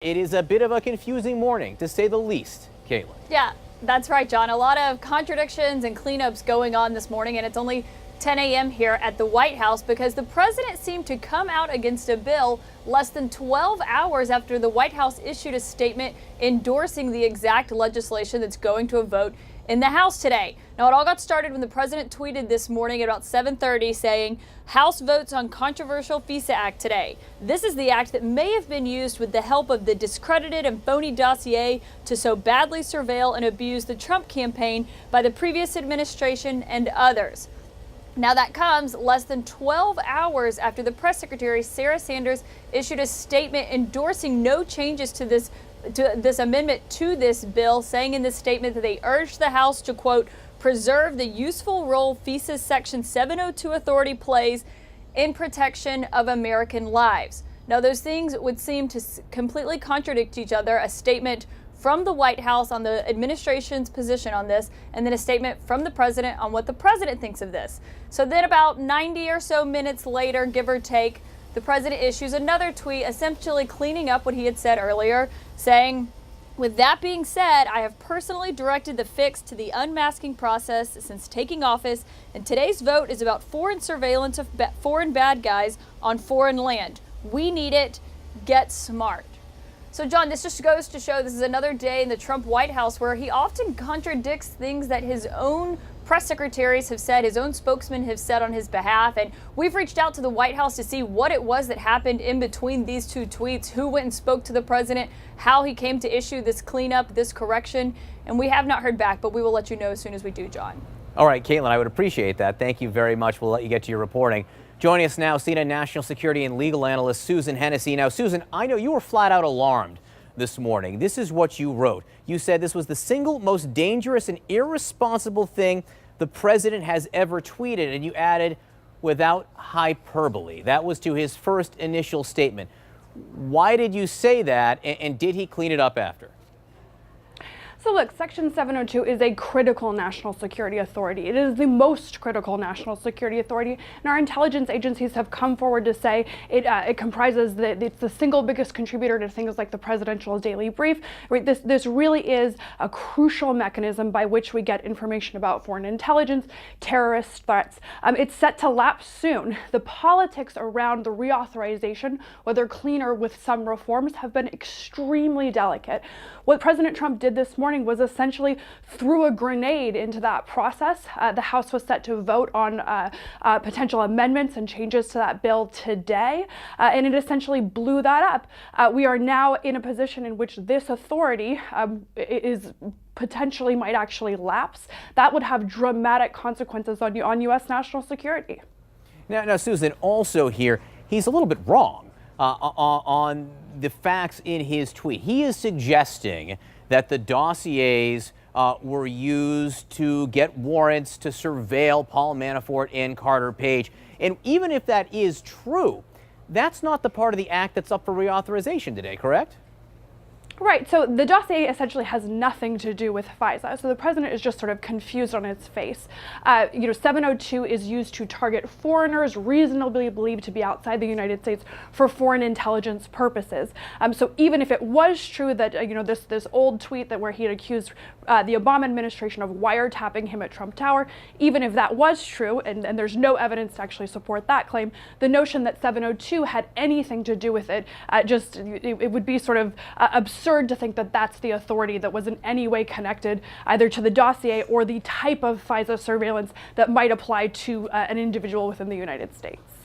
It is a bit of a confusing morning, to say the least, Caitlin. Yeah, that's right, John. A lot of contradictions and cleanups going on this morning, and it's only 10 a.m. here at the White House because the president seemed to come out against a bill less than 12 hours after the White House issued a statement endorsing the exact legislation that's going to a vote in the House today. Now, it all got started when the president tweeted this morning at about 7:30 saying, "House votes on controversial FISA Act today. This is the act that may have been used with the help of the discredited and phony dossier to so badly surveil and abuse the Trump campaign by the previous administration and others." Now, that comes less than 12 hours after the press secretary, Sarah Sanders, issued a statement endorsing no changes to this amendment to this bill, saying in this statement that they urged the House to, quote, preserve the useful role FISA's Section 702 authority plays in protection of American lives. Now, those things would seem to completely contradict each other. A statement from the White House on the administration's position on this, and then a statement from the president on what the president thinks of this. So then about 90 or so minutes later, give or take, the president issues another tweet essentially cleaning up what he had said earlier, saying, "With that being said, I have personally directed the fix to the unmasking process since taking office, and today's vote is about foreign surveillance of foreign bad guys on foreign land. We need it. Get smart." So, John, this just goes to show this is another day in the Trump White House where he often contradicts things that his own press secretaries have said, his own spokesmen have said on his behalf. And we've reached out to the White House to see what it was that happened in between these two tweets, who went and spoke to the president, how he came to issue this cleanup, this correction. And we have not heard back, but we will let you know as soon as we do, John. All right, Caitlin, I would appreciate that. Thank you very much. We'll let you get to your reporting. Joining us now, CNN national security and legal analyst Susan Hennessy. Now, Susan, I know you were flat out alarmed this morning. This is what you wrote. You said this was the single most dangerous and irresponsible thing the president has ever tweeted, and you added, without hyperbole. That was to his first initial statement. Why did you say that, and did he clean it up after? So look, Section 702 is a critical national security authority. It is the most critical national security authority, and our intelligence agencies have come forward to say it comprises it's the single biggest contributor to things like the presidential daily brief. Right? This really is a crucial mechanism by which we get information about foreign intelligence, terrorist threats. It's set to lapse soon. The politics around the reauthorization, whether clean or with some reforms, have been extremely delicate. What President Trump did this morning was essentially threw a grenade into that process. The House was set to vote on potential amendments and changes to that bill today, and it essentially blew that up. We are now in a position in which this authority is potentially might actually lapse. That would have dramatic consequences on U.S. national security. Now, Susan, also here, he's a little bit wrong on the facts in his tweet. He is suggesting that the dossiers were used to get warrants to surveil Paul Manafort and Carter Page. And even if that is true, that's not the part of the act that's up for reauthorization today, correct? Right. So the dossier essentially has nothing to do with FISA. So the president is just sort of confused on his face. 702 is used to target foreigners reasonably believed to be outside the United States for foreign intelligence purposes. So even if it was true that this old tweet where he had accused the Obama administration of wiretapping him at Trump Tower, even if that was true, and there's no evidence to actually support that claim, the notion that 702 had anything to do with it, it would be sort of absurd to think that that's the authority that was in any way connected either to the dossier or the type of FISA surveillance that might apply to an individual within the United States.